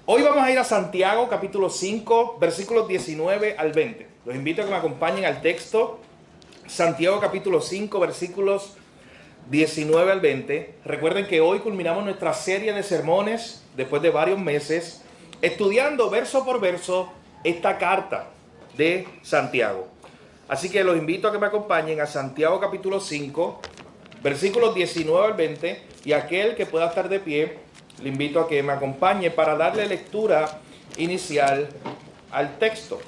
Hoy vamos a ir a Santiago capítulo 5, versículos 19 al 20. Los invito a que me acompañen al texto. Santiago capítulo 5, versículos 19 al 20. Recuerden que hoy culminamos nuestra serie de sermones, después de varios meses, estudiando verso por verso esta carta de Santiago. Así que los invito a que me acompañen a Santiago capítulo 5, versículos 19 al 20, y aquel que pueda estar de pie, le invito a que me acompañe para darle lectura inicial al texto.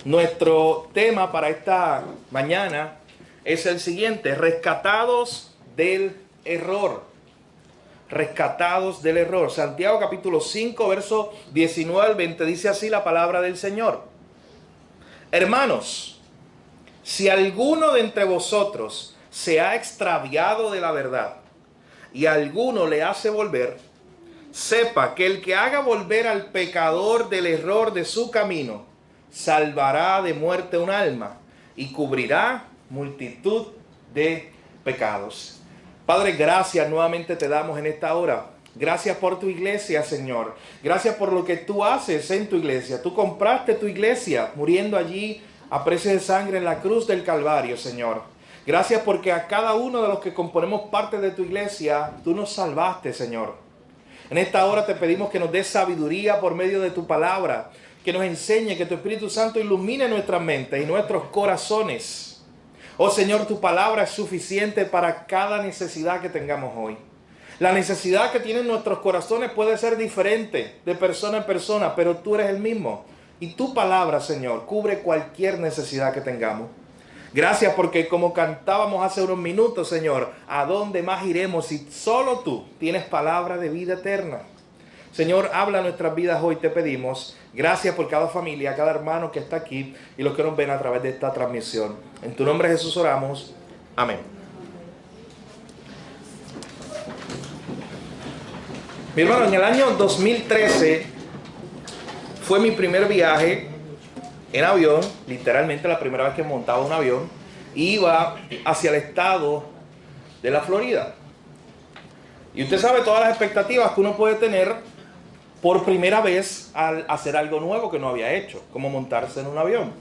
Nuestro tema para esta mañana es el siguiente: rescatados del error. Rescatados del error. Santiago capítulo 5, verso 19 al 20, dice así la palabra del Señor. Hermanos, si alguno de entre vosotros se ha extraviado de la verdad y alguno le hace volver, sepa que el que haga volver al pecador del error de su camino, salvará de muerte un alma y cubrirá multitud de pecados. Padre, gracias nuevamente te damos en esta hora. Gracias por tu iglesia, Señor. Gracias por lo que tú haces en tu iglesia. Tú compraste tu iglesia muriendo allí a precio de sangre en la cruz del Calvario, Señor. Gracias porque a cada uno de los que componemos parte de tu iglesia, tú nos salvaste, Señor. En esta hora te pedimos que nos des sabiduría por medio de tu palabra, que nos enseñe, que tu Espíritu Santo ilumine nuestras mentes y nuestros corazones. Oh Señor, tu palabra es suficiente para cada necesidad que tengamos hoy. La necesidad que tienen nuestros corazones puede ser diferente de persona en persona, pero tú eres el mismo. Y tu palabra, Señor, cubre cualquier necesidad que tengamos. Gracias porque, como cantábamos hace unos minutos, Señor, ¿a dónde más iremos si solo tú tienes palabra de vida eterna? Señor, habla nuestras vidas hoy, te pedimos. Gracias por cada familia, cada hermano que está aquí y los que nos ven a través de esta transmisión. En tu nombre, Jesús, oramos. Amén. Mi hermano, en el año 2013 fue mi primer viaje en avión, literalmente la primera vez que montaba un avión. Iba hacia el estado de la Florida. Y usted sabe todas las expectativas que uno puede tener por primera vez al hacer algo nuevo que no había hecho, como montarse en un avión.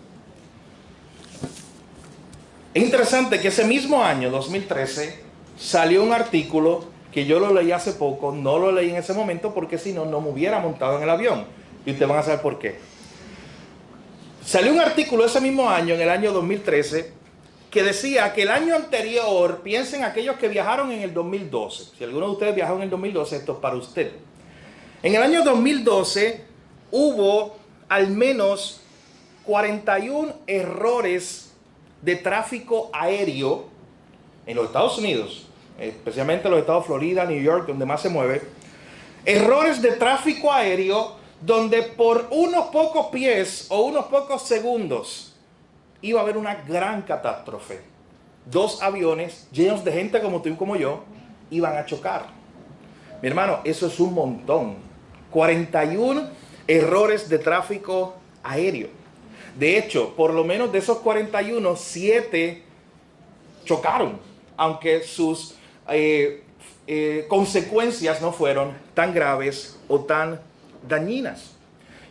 Es interesante que ese mismo año, 2013, salió un artículo que yo lo leí hace poco. No lo leí en ese momento porque si no, no me hubiera montado en el avión. Y ustedes van a saber por qué. Salió un artículo ese mismo año, en el año 2013, que decía que el año anterior, piensen aquellos que viajaron en el 2012. Si alguno de ustedes viajó en el 2012, esto es para usted. En el año 2012 hubo al menos 41 errores de tráfico aéreo en los Estados Unidos, especialmente en los estados de Florida, New York, donde más se mueve. Errores de tráfico aéreo donde por unos pocos pies o unos pocos segundos iba a haber una gran catástrofe. 2 aviones llenos de gente como tú y como yo iban a chocar. Mi hermano, eso es un montón. 41 errores de tráfico aéreo. De hecho, por lo menos de esos 41, 7 chocaron, aunque sus consecuencias no fueron tan graves o tan dañinas.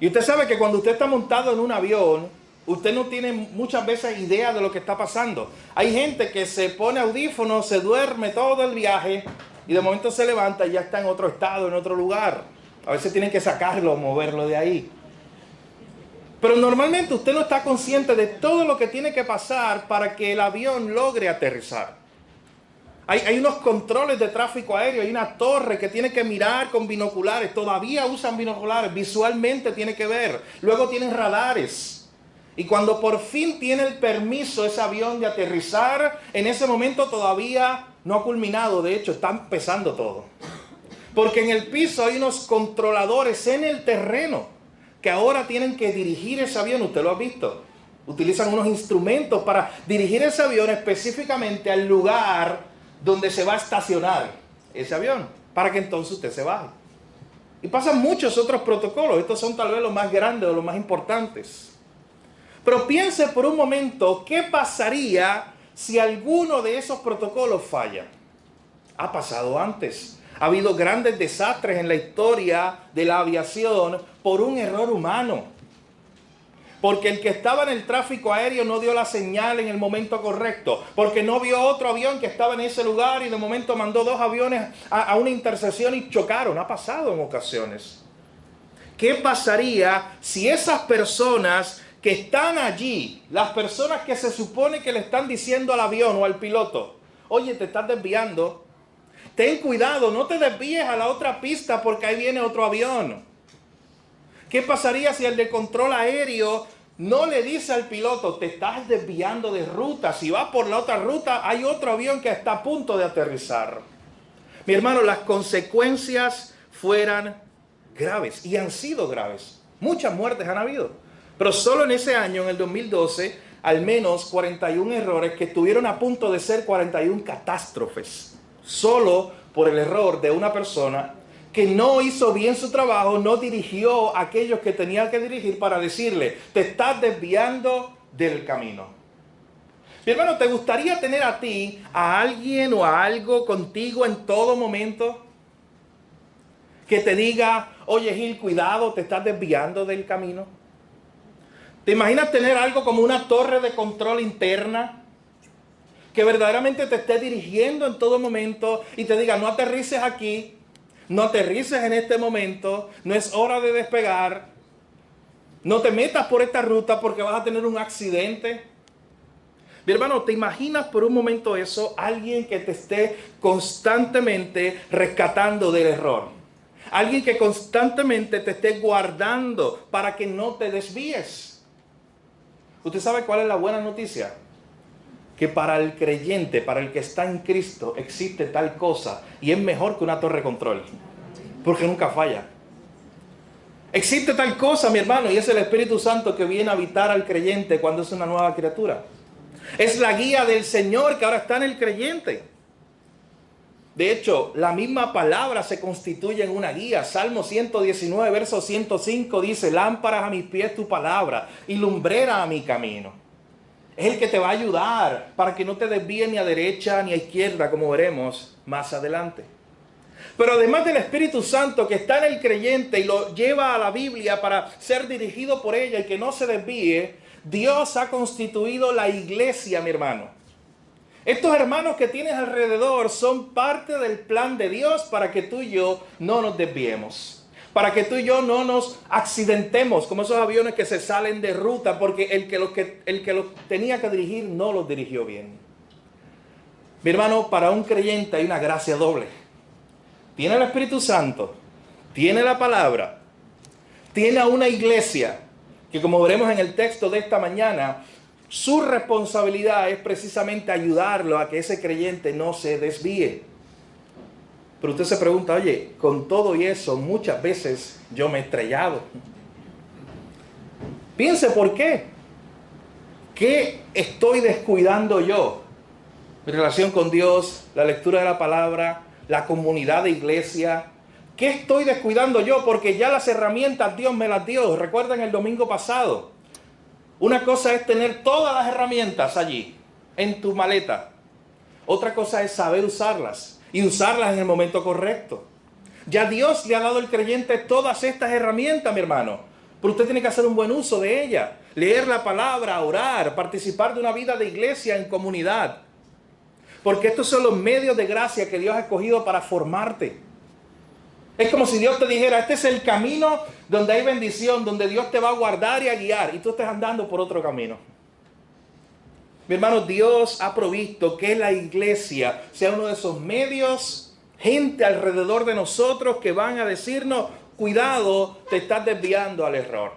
Y usted sabe que cuando usted está montado en un avión, usted no tiene muchas veces idea de lo que está pasando. Hay gente que se pone audífonos, se duerme todo el viaje y de momento se levanta y ya está en otro estado, en otro lugar. A veces tienen que sacarlo, moverlo de ahí. Pero normalmente usted no está consciente de todo lo que tiene que pasar para que el avión logre aterrizar. Hay unos controles de tráfico aéreo, hay una torre que tiene que mirar con binoculares, todavía usan binoculares, visualmente tiene que ver. Luego tienen radares. Y cuando por fin tiene el permiso ese avión de aterrizar, en ese momento todavía no ha culminado, de hecho está empezando todo. Porque en el piso hay unos controladores en el terreno que ahora tienen que dirigir ese avión, usted lo ha visto. Utilizan unos instrumentos para dirigir ese avión específicamente al lugar donde se va a estacionar ese avión, para que entonces usted se baje. Y pasan muchos otros protocolos. Estos son tal vez los más grandes o los más importantes. Pero piense por un momento, ¿qué pasaría si alguno de esos protocolos falla? Ha pasado antes. Ha habido grandes desastres en la historia de la aviación por un error humano. Porque el que estaba en el tráfico aéreo no dio la señal en el momento correcto. Porque no vio otro avión que estaba en ese lugar y de momento mandó 2 aviones a una intersección y chocaron. Ha pasado en ocasiones. ¿Qué pasaría si esas personas que están allí, las personas que se supone que le están diciendo al avión o al piloto, oye, te estás desviando, ten cuidado, no te desvíes a la otra pista porque ahí viene otro avión? ¿Qué pasaría si el de control aéreo no le dice al piloto, te estás desviando de ruta, si vas por la otra ruta hay otro avión que está a punto de aterrizar? Mi hermano, las consecuencias fueran graves y han sido graves. Muchas muertes han habido. Pero solo en ese año, en el 2012, al menos 41 errores que estuvieron a punto de ser 41 catástrofes. Solo por el error de una persona que no hizo bien su trabajo, no dirigió a aquellos que tenía que dirigir para decirle, te estás desviando del camino. Mi hermano, ¿te gustaría tener a ti, a alguien o a algo contigo en todo momento? Que te diga, oye Gil, cuidado, te estás desviando del camino. ¿Te imaginas tener algo como una torre de control interna? Que verdaderamente te esté dirigiendo en todo momento y te diga, no aterrices aquí, no aterrices en este momento, no es hora de despegar, no te metas por esta ruta porque vas a tener un accidente. Mi hermano, ¿te imaginas por un momento eso? Alguien que te esté constantemente rescatando del error. Alguien que constantemente te esté guardando para que no te desvíes. ¿Usted sabe cuál es la buena noticia? Que para el creyente, para el que está en Cristo, existe tal cosa y es mejor que una torre de control, porque nunca falla. Existe tal cosa, mi hermano, y es el Espíritu Santo que viene a habitar al creyente cuando es una nueva criatura. Es la guía del Señor que ahora está en el creyente. De hecho, la misma palabra se constituye en una guía. Salmo 119, verso 105 dice, lámparas a mis pies tu palabra y lumbrera a mi camino. Es el que te va a ayudar para que no te desvíes ni a derecha ni a izquierda, como veremos más adelante. Pero además del Espíritu Santo que está en el creyente y lo lleva a la Biblia para ser dirigido por ella y que no se desvíe, Dios ha constituido la iglesia, mi hermano. Estos hermanos que tienes alrededor son parte del plan de Dios para que tú y yo no nos desviemos. Para que tú y yo no nos accidentemos como esos aviones que se salen de ruta porque el que los tenía que dirigir no los dirigió bien. Mi hermano, para un creyente hay una gracia doble. Tiene el Espíritu Santo, tiene la palabra, tiene a una iglesia que, como veremos en el texto de esta mañana, su responsabilidad es precisamente ayudarlo a que ese creyente no se desvíe. Pero usted se pregunta, oye, con todo y eso, muchas veces yo me he estrellado. Piense por qué. ¿Qué estoy descuidando yo? Mi relación con Dios, la lectura de la palabra, la comunidad de iglesia. ¿Qué estoy descuidando yo? Porque ya las herramientas Dios me las dio. Recuerden el domingo pasado. Una cosa es tener todas las herramientas allí, en tu maleta. Otra cosa es saber usarlas y usarlas en el momento correcto. Ya Dios le ha dado al creyente todas estas herramientas, mi hermano. Pero usted tiene que hacer un buen uso de ellas. Leer la palabra, orar, participar de una vida de iglesia en comunidad. Porque estos son los medios de gracia que Dios ha escogido para formarte. Es como si Dios te dijera, este es el camino donde hay bendición, donde Dios te va a guardar y a guiar, y tú estés andando por otro camino. Mi hermano, Dios ha provisto que la iglesia sea uno de esos medios, gente alrededor de nosotros que van a decirnos, cuidado, te estás desviando al error.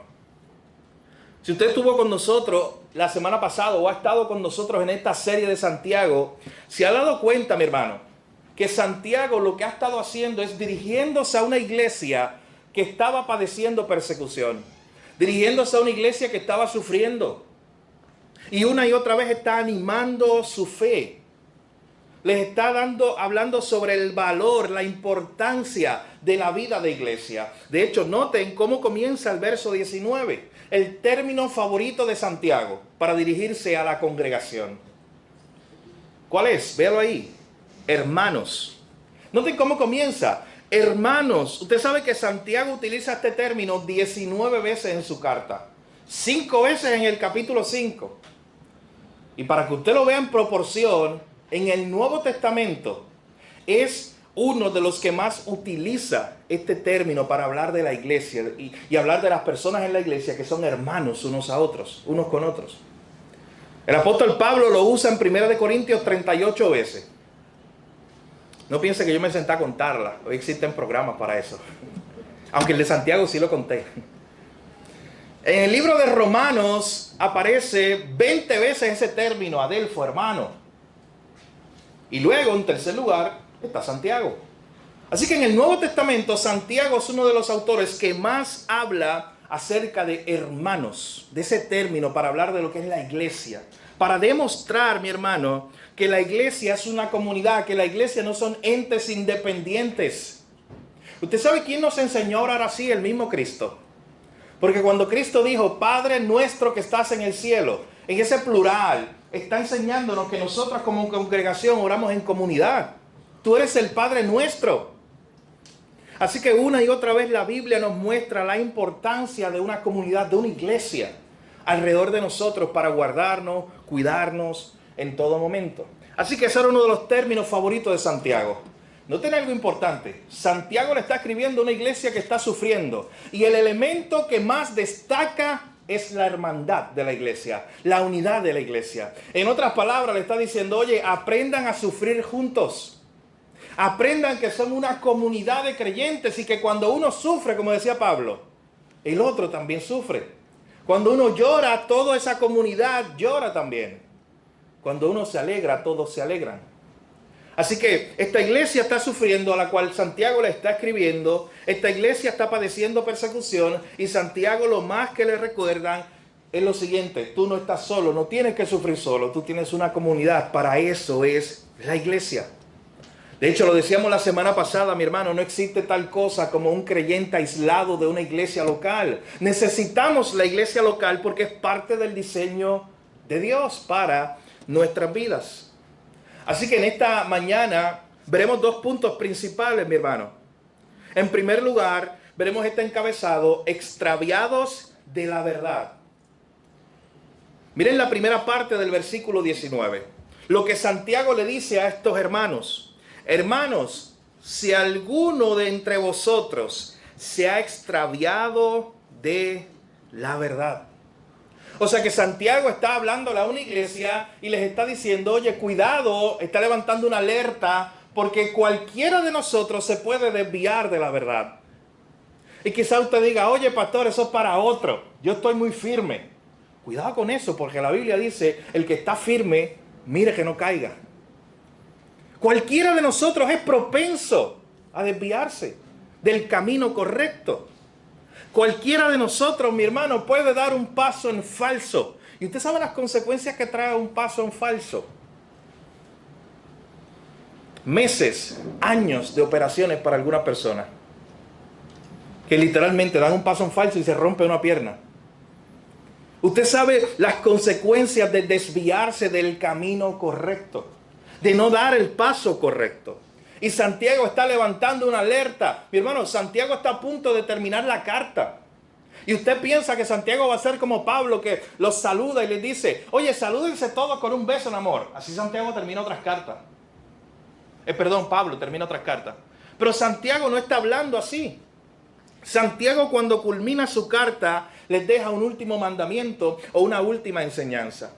Si usted estuvo con nosotros la semana pasada o ha estado con nosotros en esta serie de Santiago, se ha dado cuenta, mi hermano, que Santiago lo que ha estado haciendo es dirigiéndose a una iglesia que estaba padeciendo persecución, dirigiéndose a una iglesia que estaba sufriendo, y una y otra vez está animando su fe. Les está hablando sobre el valor, la importancia de la vida de iglesia. De hecho, noten cómo comienza el verso 19, el término favorito de Santiago para dirigirse a la congregación. ¿Cuál es? Véalo ahí. Hermanos. Noten cómo comienza. Hermanos, usted sabe que Santiago utiliza este término 19 veces en su carta. 5 veces en el capítulo 5. Y para que usted lo vea en proporción, en el Nuevo Testamento es uno de los que más utiliza este término para hablar de la iglesia y hablar de las personas en la iglesia que son hermanos unos a otros, unos con otros. El apóstol Pablo lo usa en 1 Corintios 38 veces. No piense que yo me senté a contarla. Hoy existen programas para eso. Aunque el de Santiago sí lo conté. En el libro de Romanos aparece 20 veces ese término, adelfo, hermano. Y luego, en tercer lugar, está Santiago. Así que en el Nuevo Testamento, Santiago es uno de los autores que más habla acerca de hermanos, de ese término para hablar de lo que es la iglesia. Para demostrar, mi hermano, que la iglesia es una comunidad, que la iglesia no son entes independientes. ¿Usted sabe quién nos enseñó a orar así? El mismo Cristo. Porque cuando Cristo dijo, Padre nuestro que estás en el cielo, en ese plural, está enseñándonos que nosotros como congregación oramos en comunidad. Tú eres el Padre nuestro. Así que una y otra vez la Biblia nos muestra la importancia de una comunidad, de una iglesia alrededor de nosotros para guardarnos, cuidarnos en todo momento. Así que ese era uno de los términos favoritos de Santiago. Noten algo importante. Santiago le está escribiendo a una iglesia que está sufriendo. Y el elemento que más destaca es la hermandad de la iglesia, la unidad de la iglesia. En otras palabras, le está diciendo, oye, aprendan a sufrir juntos. Aprendan que son una comunidad de creyentes y que cuando uno sufre, como decía Pablo, el otro también sufre. Cuando uno llora, toda esa comunidad llora también. Cuando uno se alegra, todos se alegran. Así que esta iglesia está sufriendo, a la cual Santiago le está escribiendo. Esta iglesia está padeciendo persecución y Santiago lo más que le recuerdan es lo siguiente. Tú no estás solo, no tienes que sufrir solo, tú tienes una comunidad. Para eso es la iglesia. De hecho, lo decíamos la semana pasada, mi hermano, no existe tal cosa como un creyente aislado de una iglesia local. Necesitamos la iglesia local porque es parte del diseño de Dios para nuestras vidas. Así que en esta mañana veremos 2 puntos principales, mi hermano. En primer lugar, veremos este encabezado, extraviados de la verdad. Miren la primera parte del versículo 19. Lo que Santiago le dice a estos hermanos. Hermanos, si alguno de entre vosotros se ha extraviado de la verdad. O sea que Santiago está hablándole a una iglesia y les está diciendo, oye, cuidado, está levantando una alerta porque cualquiera de nosotros se puede desviar de la verdad. Y quizá usted diga, oye, pastor, eso es para otro, yo estoy muy firme. Cuidado con eso, porque la Biblia dice, el que está firme, mire que no caiga. Cualquiera de nosotros es propenso a desviarse del camino correcto. Cualquiera de nosotros, mi hermano, puede dar un paso en falso. Y usted sabe las consecuencias que trae un paso en falso. Meses, años de operaciones para alguna persona. Que literalmente dan un paso en falso y se rompe una pierna. Usted sabe las consecuencias de desviarse del camino correcto. De no dar el paso correcto. Y Santiago está levantando una alerta. Mi hermano, Santiago está a punto de terminar la carta. Y usted piensa que Santiago va a ser como Pablo, que los saluda y les dice, oye, salúdense todos con un beso en amor. Así Santiago termina otras cartas. Pablo termina otras cartas. Pero Santiago no está hablando así. Santiago, cuando culmina su carta, les deja un último mandamiento o una última enseñanza.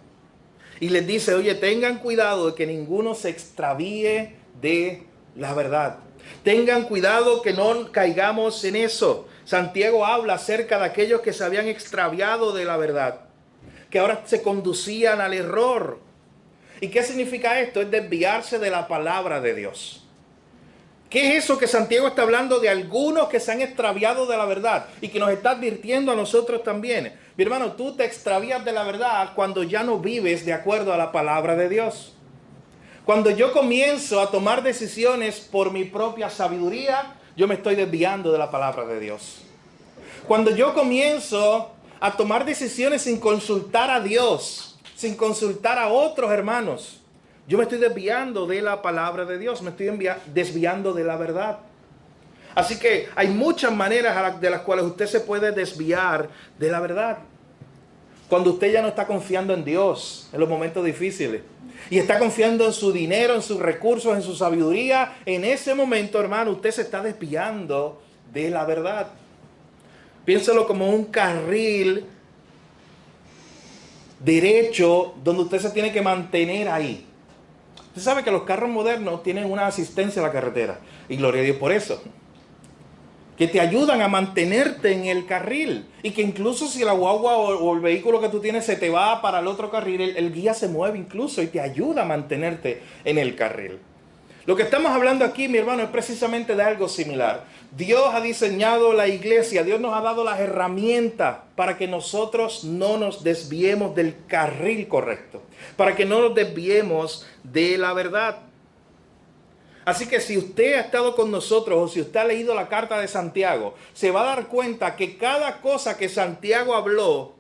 Y les dice, oye, tengan cuidado de que ninguno se extravíe de la verdad. Tengan cuidado que no caigamos en eso. Santiago habla acerca de aquellos que se habían extraviado de la verdad, que ahora se conducían al error. ¿Y qué significa esto? Es desviarse de la palabra de Dios. ¿Qué es eso que Santiago está hablando de algunos que se han extraviado de la verdad y que nos está advirtiendo a nosotros también? Mi hermano, tú te extravías de la verdad cuando ya no vives de acuerdo a la palabra de Dios. Cuando yo comienzo a tomar decisiones por mi propia sabiduría, yo me estoy desviando de la palabra de Dios. Cuando yo comienzo a tomar decisiones sin consultar a Dios, sin consultar a otros hermanos, Yo me estoy desviando de la palabra de Dios, me estoy desviando de la verdad. Así que hay muchas maneras de las cuales usted se puede desviar de la verdad. Cuando usted ya no está confiando en Dios en los momentos difíciles y está confiando en su dinero, en sus recursos, en su sabiduría, en ese momento, hermano, usted se está desviando de la verdad. Piénselo como un carril derecho donde usted se tiene que mantener ahí. Usted sabe que los carros modernos tienen una asistencia a la carretera y gloria a Dios por eso, que te ayudan a mantenerte en el carril y que incluso si la guagua o el vehículo que tú tienes se te va para el otro carril, el guía se mueve incluso y te ayuda a mantenerte en el carril. Lo que estamos hablando aquí, mi hermano, es precisamente de algo similar. Dios ha diseñado la iglesia, Dios nos ha dado las herramientas para que nosotros no nos desviemos del carril correcto, para que no nos desviemos de la verdad. Así que si usted ha estado con nosotros o si usted ha leído la carta de Santiago, se va a dar cuenta que cada cosa que Santiago habló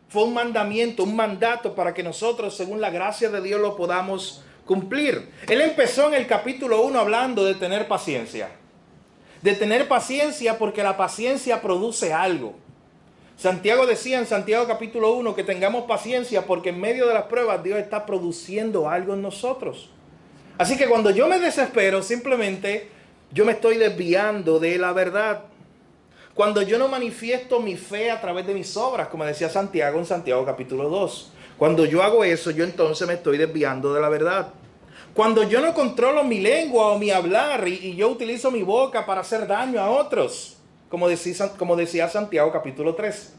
fue un mandamiento, un mandato para que nosotros, según la gracia de Dios, lo podamos cumplir. Él empezó en el capítulo 1 hablando de tener paciencia. De tener paciencia porque la paciencia produce algo. Santiago decía en Santiago capítulo 1 que tengamos paciencia porque en medio de las pruebas Dios está produciendo algo en nosotros. Así que cuando yo me desespero, simplemente yo me estoy desviando de la verdad. Cuando yo no manifiesto mi fe a través de mis obras, como decía Santiago en Santiago capítulo 2. Cuando yo hago eso, yo entonces me estoy desviando de la verdad. Cuando yo no controlo mi lengua o mi hablar y yo utilizo mi boca para hacer daño a otros, como decía Santiago capítulo 3.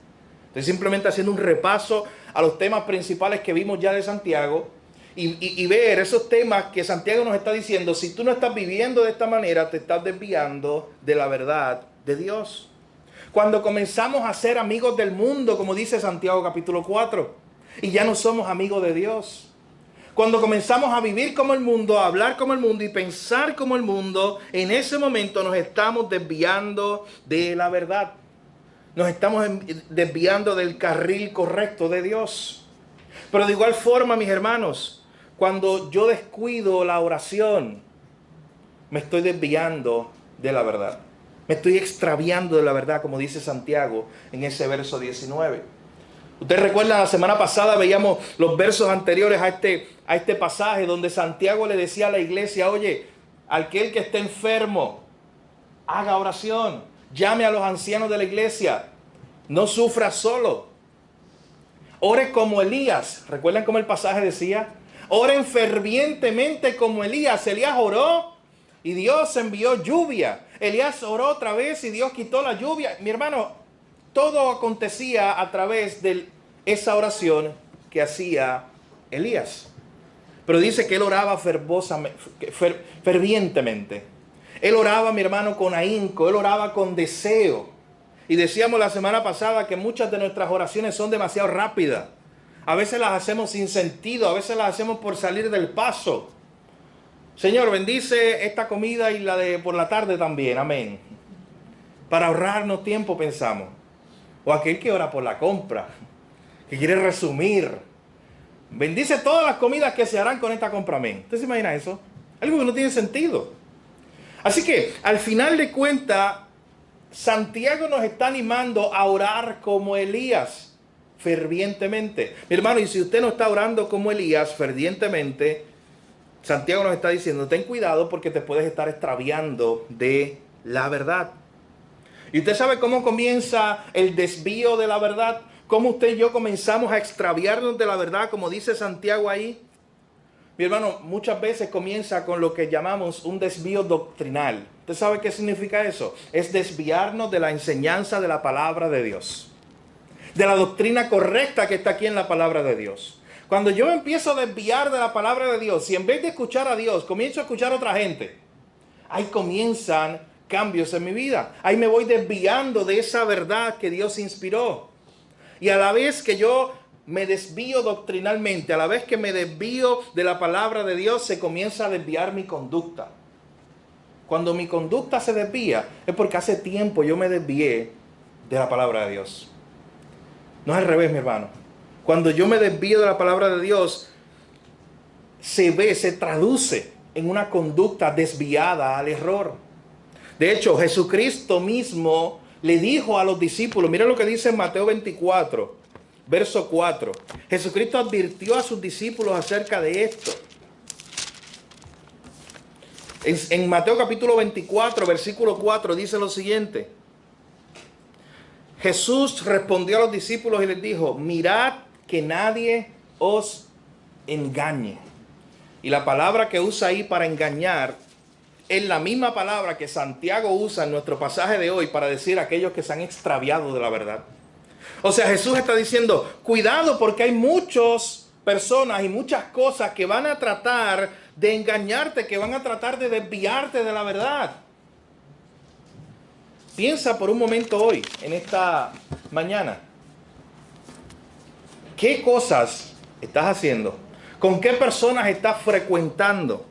Estoy simplemente haciendo un repaso a los temas principales que vimos ya de Santiago y ver esos temas que Santiago nos está diciendo. Si tú no estás viviendo de esta manera, te estás desviando de la verdad de Dios. Cuando comenzamos a ser amigos del mundo, como dice Santiago capítulo 4, y ya no somos amigos de Dios. Cuando comenzamos a vivir como el mundo, a hablar como el mundo y pensar como el mundo, en ese momento nos estamos desviando de la verdad. Nos estamos desviando del carril correcto de Dios. Pero de igual forma, mis hermanos, cuando yo descuido la oración, me estoy desviando de la verdad. Me estoy extraviando de la verdad, como dice Santiago en ese verso 19. Ustedes recuerdan, la semana pasada veíamos los versos anteriores a este pasaje donde Santiago le decía a la iglesia, oye, aquel que esté enfermo, haga oración, llame a los ancianos de la iglesia, no sufra solo. Ore como Elías. ¿Recuerdan cómo el pasaje decía? Oren fervientemente como Elías. Elías oró y Dios envió lluvia. Elías oró otra vez y Dios quitó la lluvia. Mi hermano, todo acontecía a través de esa oración que hacía Elías. Pero dice que él oraba fervientemente. Él oraba, mi hermano, con ahínco. Él oraba con deseo. Y decíamos la semana pasada que muchas de nuestras oraciones son demasiado rápidas. A veces las hacemos sin sentido. A veces las hacemos por salir del paso. Señor, bendice esta comida y la de por la tarde también. Amén. Para ahorrarnos tiempo, pensamos. O aquel que ora por la compra, que quiere resumir. Bendice todas las comidas que se harán con esta compra. Amén. ¿Usted se imagina eso? Algo que no tiene sentido. Así que, al final de cuentas, Santiago nos está animando a orar como Elías, fervientemente. Mi hermano, y si usted no está orando como Elías, fervientemente, Santiago nos está diciendo, ten cuidado porque te puedes estar extraviando de la verdad. ¿Y usted sabe cómo comienza el desvío de la verdad? ¿Cómo usted y yo comenzamos a extraviarnos de la verdad, como dice Santiago ahí? Mi hermano, muchas veces comienza con lo que llamamos un desvío doctrinal. ¿Usted sabe qué significa eso? Es desviarnos de la enseñanza de la palabra de Dios. De la doctrina correcta que está aquí en la palabra de Dios. Cuando yo me empiezo a desviar de la palabra de Dios, y en vez de escuchar a Dios, comienzo a escuchar a otra gente, ahí comienzan cambios en mi vida. Ahí me voy desviando de esa verdad que Dios inspiró. Y a la vez que yo me desvío doctrinalmente, a la vez que me desvío de la palabra de Dios, se comienza a desviar mi conducta. Cuando mi conducta se desvía, es porque hace tiempo yo me desvié de la palabra de Dios. No es al revés, mi hermano. Cuando yo me desvío de la palabra de Dios, se traduce en una conducta desviada al error. De hecho, Jesucristo mismo le dijo a los discípulos, mira lo que dice en Mateo 24, verso 4. Jesucristo advirtió a sus discípulos acerca de esto. En Mateo capítulo 24, versículo 4, dice lo siguiente. Jesús respondió a los discípulos y les dijo, mirad que nadie os engañe. Y la palabra que usa ahí para engañar es la misma palabra que Santiago usa en nuestro pasaje de hoy para decir a aquellos que se han extraviado de la verdad. O sea, Jesús está diciendo, cuidado porque hay muchas personas y muchas cosas que van a tratar de engañarte, que van a tratar de desviarte de la verdad. Piensa por un momento hoy, en esta mañana, ¿qué cosas estás haciendo? ¿Con qué personas estás frecuentando?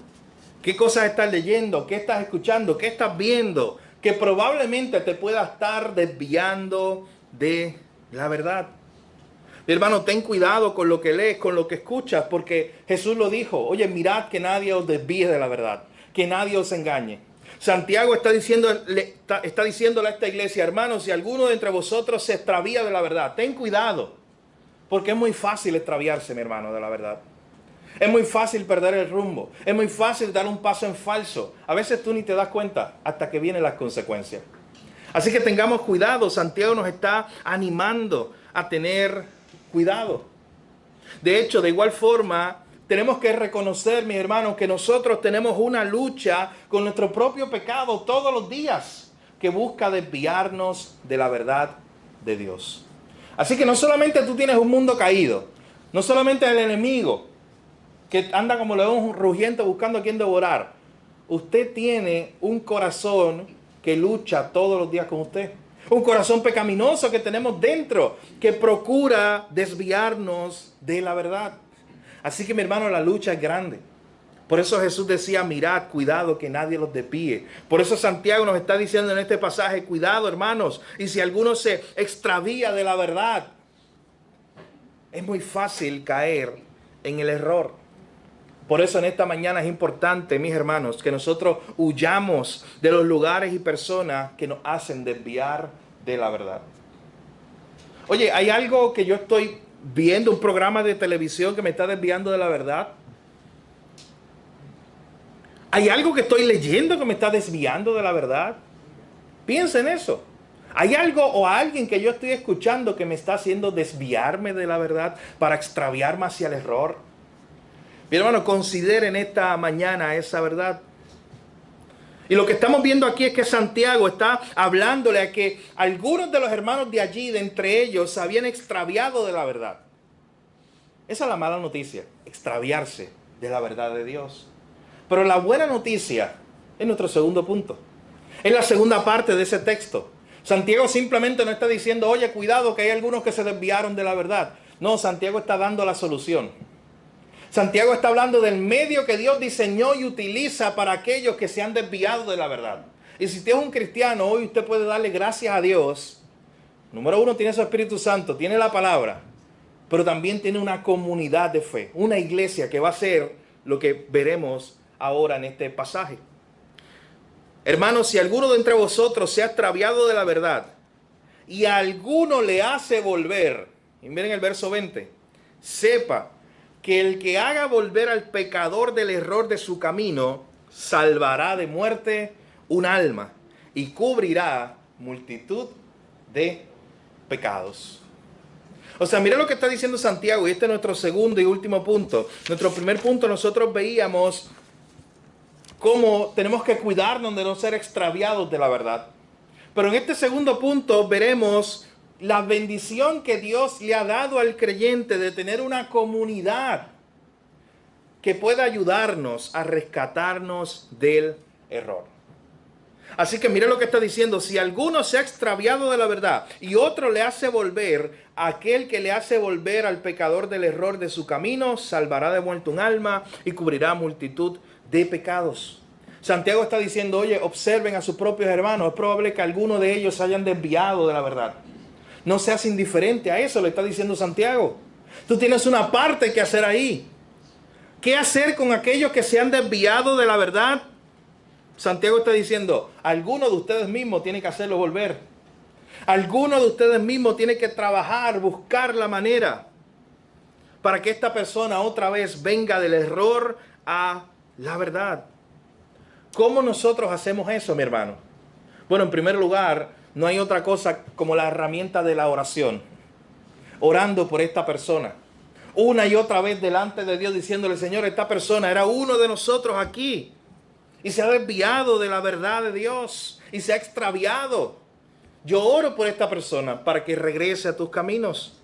¿Qué cosas estás leyendo? ¿Qué estás escuchando? ¿Qué estás viendo? Que probablemente te pueda estar desviando de la verdad. Mi hermano, ten cuidado con lo que lees, con lo que escuchas, porque Jesús lo dijo. Oye, mirad que nadie os desvíe de la verdad, que nadie os engañe. Santiago está diciéndole a esta iglesia, hermanos, si alguno de entre vosotros se extravía de la verdad, ten cuidado, porque es muy fácil extraviarse, mi hermano, de la verdad. Es muy fácil perder el rumbo, es muy fácil dar un paso en falso. A veces tú ni te das cuenta hasta que vienen las consecuencias. Así que tengamos cuidado, Santiago nos está animando a tener cuidado. De hecho, de igual forma, tenemos que reconocer, mis hermanos, que nosotros tenemos una lucha con nuestro propio pecado todos los días que busca desviarnos de la verdad de Dios. Así que no solamente tú tienes un mundo caído, no solamente el enemigo que anda como león rugiente buscando a quien devorar. Usted tiene un corazón que lucha todos los días con usted. Un corazón pecaminoso que tenemos dentro, que procura desviarnos de la verdad. Así que, mi hermano, la lucha es grande. Por eso Jesús decía, mirad, cuidado que nadie los desvíe. Por eso Santiago nos está diciendo en este pasaje, cuidado, hermanos. Y si alguno se extravía de la verdad, es muy fácil caer en el error. Por eso en esta mañana es importante, mis hermanos, que nosotros huyamos de los lugares y personas que nos hacen desviar de la verdad. Oye, ¿hay algo que yo estoy viendo, un programa de televisión que me está desviando de la verdad? ¿Hay algo que estoy leyendo que me está desviando de la verdad? Piensa en eso. ¿Hay algo o alguien que yo estoy escuchando que me está haciendo desviarme de la verdad para extraviarme hacia el error? Mi hermano, consideren esta mañana esa verdad. Y lo que estamos viendo aquí es que Santiago está hablándole a que algunos de los hermanos de allí, de entre ellos, se habían extraviado de la verdad. Esa es la mala noticia, extraviarse de la verdad de Dios. Pero la buena noticia es nuestro segundo punto. Es la segunda parte de ese texto. Santiago simplemente no está diciendo, oye, cuidado que hay algunos que se desviaron de la verdad. No, Santiago está dando la solución. Santiago está hablando del medio que Dios diseñó y utiliza para aquellos que se han desviado de la verdad. Y si usted es un cristiano, hoy usted puede darle gracias a Dios. Número uno, tiene su Espíritu Santo, tiene la palabra, pero también tiene una comunidad de fe, una iglesia que va a ser lo que veremos ahora en este pasaje. Hermanos, si alguno de entre vosotros se ha extraviado de la verdad y a alguno le hace volver, y miren el verso 20, sepa que el que haga volver al pecador del error de su camino, salvará de muerte un alma y cubrirá multitud de pecados. O sea, mira lo que está diciendo Santiago, y este es nuestro segundo y último punto. Nuestro primer punto, nosotros veíamos cómo tenemos que cuidarnos de no ser extraviados de la verdad. Pero en este segundo punto veremos la bendición que Dios le ha dado al creyente de tener una comunidad que pueda ayudarnos a rescatarnos del error. Así que mire lo que está diciendo, si alguno se ha extraviado de la verdad y otro le hace volver, aquel que le hace volver al pecador del error de su camino, salvará de muerte un alma y cubrirá multitud de pecados. Santiago está diciendo, oye, observen a sus propios hermanos, es probable que algunos de ellos se hayan desviado de la verdad. No seas indiferente a eso, le está diciendo Santiago. Tú tienes una parte que hacer ahí. ¿Qué hacer con aquellos que se han desviado de la verdad? Santiago está diciendo, alguno de ustedes mismos tiene que hacerlo volver. Alguno de ustedes mismos tiene que trabajar, buscar la manera para que esta persona otra vez venga del error a la verdad. ¿Cómo nosotros hacemos eso, mi hermano? Bueno, en primer lugar, no hay otra cosa como la herramienta de la oración. Orando por esta persona. Una y otra vez delante de Dios diciéndole, Señor, esta persona era uno de nosotros aquí. Y se ha desviado de la verdad de Dios. Y se ha extraviado. Yo oro por esta persona para que regrese a tus caminos.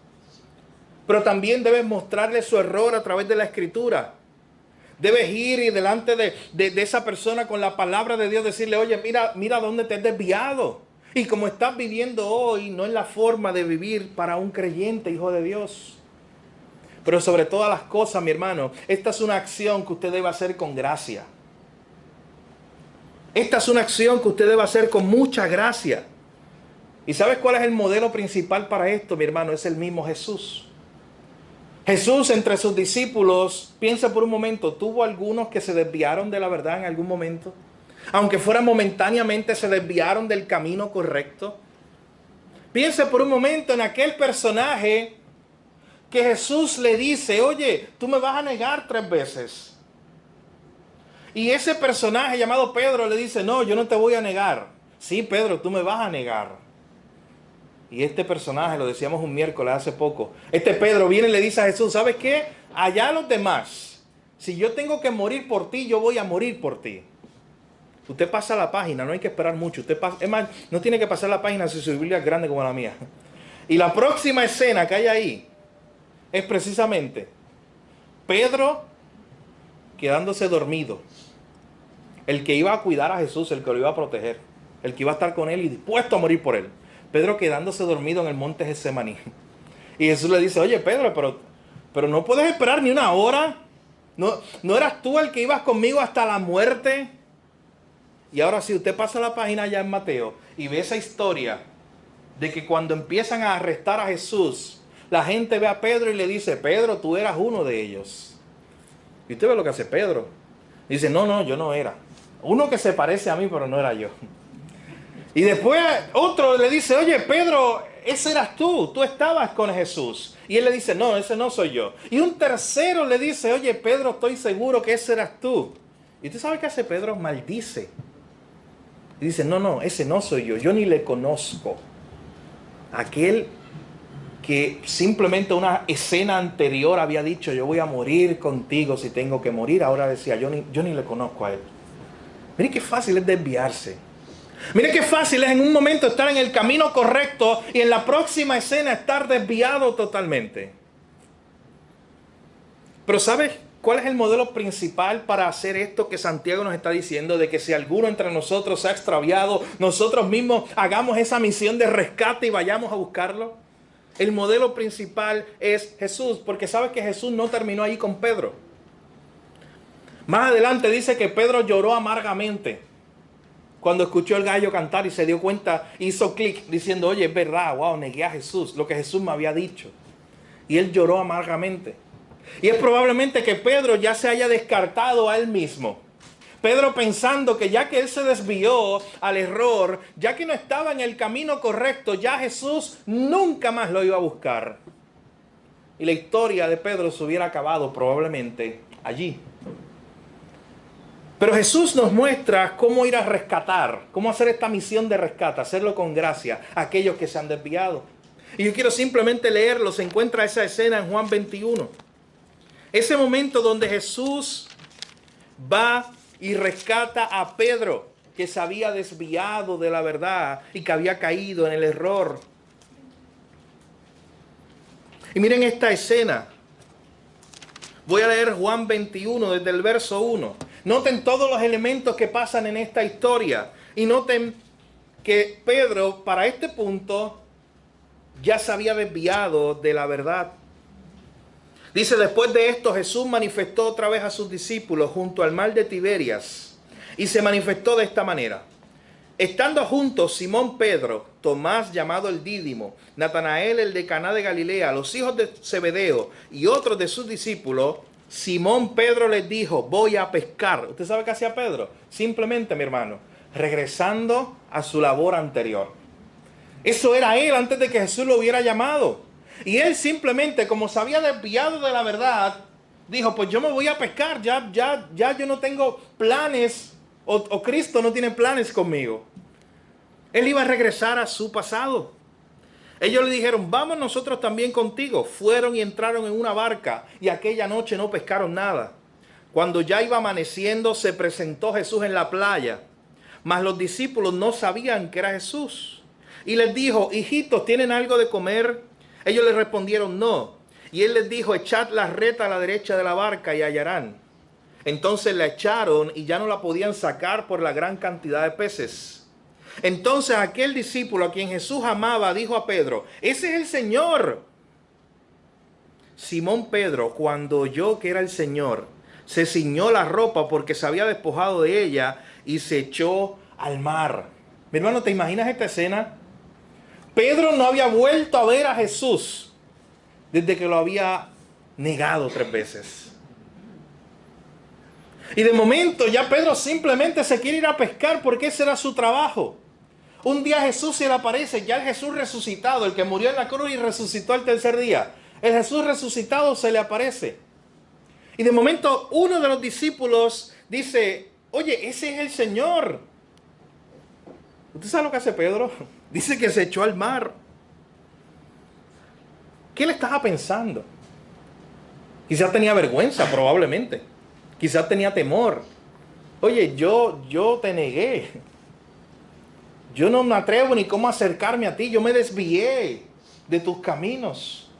Pero también debes mostrarle su error a través de la Escritura. Debes ir y delante de esa persona con la palabra de Dios decirle, oye, mira dónde te has desviado. Y como estás viviendo hoy, no es la forma de vivir para un creyente, hijo de Dios. Pero sobre todas las cosas, mi hermano, esta es una acción que usted debe hacer con gracia. Esta es una acción que usted debe hacer con mucha gracia. ¿Y sabes cuál es el modelo principal para esto, mi hermano? Es el mismo Jesús. Jesús entre sus discípulos, piensa por un momento, ¿tuvo algunos que se desviaron de la verdad en algún momento? Aunque fuera momentáneamente, se desviaron del camino correcto. Piensa por un momento en aquel personaje que Jesús le dice, oye, tú me vas a negar 3 veces. Y ese personaje llamado Pedro le dice, no, yo no te voy a negar. Sí, Pedro, tú me vas a negar. Y este personaje, lo decíamos un miércoles hace poco, este Pedro viene y le dice a Jesús, ¿sabes qué? Allá los demás, si yo tengo que morir por ti, yo voy a morir por ti. Usted pasa la página, no hay que esperar mucho. Es más, no tiene que pasar la página si su Biblia es grande como la mía. Y la próxima escena que hay ahí es precisamente Pedro quedándose dormido. El que iba a cuidar a Jesús, el que lo iba a proteger, el que iba a estar con él y dispuesto a morir por él. Pedro quedándose dormido en el monte Getsemaní. Y Jesús le dice, oye Pedro, pero no puedes esperar ni una hora. ¿No eras tú el que ibas conmigo hasta la muerte? Y ahora si usted pasa la página ya en Mateo y ve esa historia de que cuando empiezan a arrestar a Jesús, la gente ve a Pedro y le dice, Pedro, tú eras uno de ellos. Y usted ve lo que hace Pedro. Dice, no, yo no era. Uno que se parece a mí, pero no era yo. Y después otro le dice, oye Pedro, ese eras tú estabas con Jesús. Y él le dice, no, ese no soy yo. Y un tercero le dice, oye Pedro, estoy seguro que ese eras tú. Y usted sabe qué hace Pedro, maldice. Y dice, no, ese no soy yo ni le conozco. Aquel que simplemente una escena anterior había dicho, yo voy a morir contigo si tengo que morir. Ahora decía, yo ni le conozco a él. Mire qué fácil es desviarse. Mire qué fácil es en un momento estar en el camino correcto y en la próxima escena estar desviado totalmente. Pero ¿sabes cuál es el modelo principal para hacer esto que Santiago nos está diciendo? De que si alguno entre nosotros se ha extraviado, nosotros mismos hagamos esa misión de rescate y vayamos a buscarlo. El modelo principal es Jesús, porque sabes que Jesús no terminó ahí con Pedro. Más adelante dice que Pedro lloró amargamente cuando escuchó el gallo cantar y se dio cuenta, hizo clic diciendo, oye, es verdad, wow, negué a Jesús, lo que Jesús me había dicho. Y él lloró amargamente. Y es probablemente que Pedro ya se haya descartado a él mismo. Pedro pensando que ya que él se desvió al error, ya que no estaba en el camino correcto, ya Jesús nunca más lo iba a buscar. Y la historia de Pedro se hubiera acabado probablemente allí. Pero Jesús nos muestra cómo ir a rescatar, cómo hacer esta misión de rescate, hacerlo con gracia a aquellos que se han desviado. Y yo quiero simplemente leerlo, se encuentra esa escena en Juan 21. Ese momento donde Jesús va y rescata a Pedro, que se había desviado de la verdad y que había caído en el error. Y miren esta escena. Voy a leer Juan 21 desde el verso 1. Noten todos los elementos que pasan en esta historia. Y noten que Pedro, para este punto, ya se había desviado de la verdad. Dice, después de esto Jesús manifestó otra vez a sus discípulos junto al mar de Tiberias. Y se manifestó de esta manera. Estando juntos Simón Pedro, Tomás llamado el Dídimo, Natanael el de Caná de Galilea, los hijos de Zebedeo y otros de sus discípulos, Simón Pedro les dijo, voy a pescar. ¿Usted sabe qué hacía Pedro? Simplemente, mi hermano, regresando a su labor anterior. Eso era él antes de que Jesús lo hubiera llamado. Y él simplemente, como se había desviado de la verdad, dijo, pues yo me voy a pescar, ya yo no tengo planes, o Cristo no tiene planes conmigo. Él iba a regresar a su pasado. Ellos le dijeron, vamos nosotros también contigo. Fueron y entraron en una barca y aquella noche no pescaron nada. Cuando ya iba amaneciendo, se presentó Jesús en la playa. Mas los discípulos no sabían que era Jesús. Y les dijo, hijitos, ¿tienen algo de comer? Ellos le respondieron, no. Y él les dijo, echad la red a la derecha de la barca y hallarán. Entonces la echaron y ya no la podían sacar por la gran cantidad de peces. Entonces aquel discípulo a quien Jesús amaba dijo a Pedro, ese es el Señor. Simón Pedro, cuando oyó que era el Señor, se ciñó la ropa porque se había despojado de ella y se echó al mar. Mi hermano, ¿te imaginas esta escena? Pedro no había vuelto a ver a Jesús desde que lo había negado 3 veces. Y de momento ya Pedro simplemente se quiere ir a pescar porque ese era su trabajo. Un día Jesús se le aparece, ya el Jesús resucitado, el que murió en la cruz y resucitó al tercer día. El Jesús resucitado se le aparece. Y de momento uno de los discípulos dice, oye, ese es el Señor. ¿Usted sabe lo que hace Pedro? Dice que se echó al mar. ¿Qué le estaba pensando? Quizás tenía vergüenza, probablemente. Quizás tenía temor. Oye, yo te negué. Yo no me atrevo ni cómo acercarme a ti. Yo me desvié de tus caminos.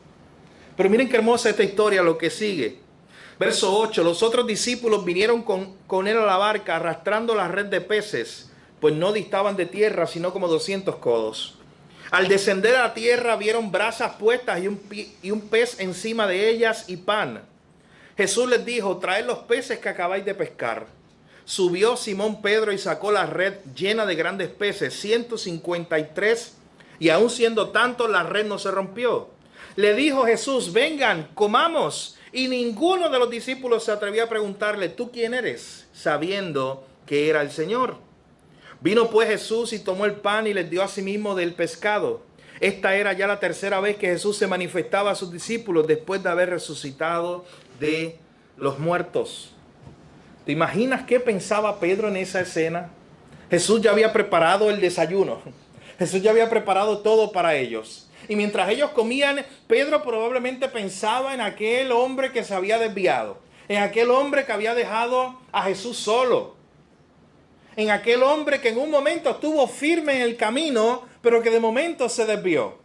Pero miren qué hermosa esta historia, lo que sigue. Verso 8. Los otros discípulos vinieron con él a la barca arrastrando la red de peces, pues no distaban de tierra, sino como 200 codos. Al descender a la tierra vieron brasas puestas y un pez encima de ellas y pan. Jesús les dijo, traed los peces que acabáis de pescar. Subió Simón Pedro y sacó la red llena de grandes peces, 153, y aun siendo tanto, la red no se rompió. Le dijo Jesús, vengan, comamos. Y ninguno de los discípulos se atrevió a preguntarle, ¿tú quién eres? Sabiendo que era el Señor. Vino pues Jesús y tomó el pan y les dio a sí mismo del pescado. Esta era ya la tercera vez que Jesús se manifestaba a sus discípulos después de haber resucitado de los muertos. ¿Te imaginas qué pensaba Pedro en esa escena? Jesús ya había preparado el desayuno. Jesús ya había preparado todo para ellos. Y mientras ellos comían, Pedro probablemente pensaba en aquel hombre que se había desviado. En aquel hombre que había dejado a Jesús solo. En aquel hombre que en un momento estuvo firme en el camino, pero que de momento se desvió.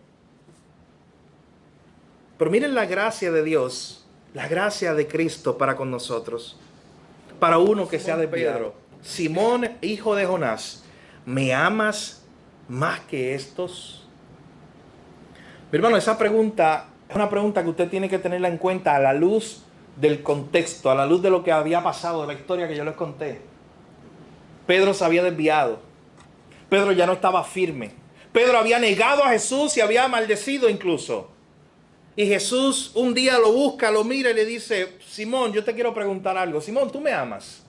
Pero miren la gracia de Dios, la gracia de Cristo para con nosotros. Para uno que se ha desviado. Simón, hijo de Jonás, ¿me amas más que estos? Mi hermano, esa pregunta es una pregunta que usted tiene que tenerla en cuenta a la luz del contexto, a la luz de lo que había pasado, de la historia que yo les conté. Pedro se había desviado. Pedro ya no estaba firme. Pedro había negado a Jesús y había maldecido incluso. Y Jesús un día lo busca, lo mira y le dice, Simón, yo te quiero preguntar algo. Simón, ¿tú me amas?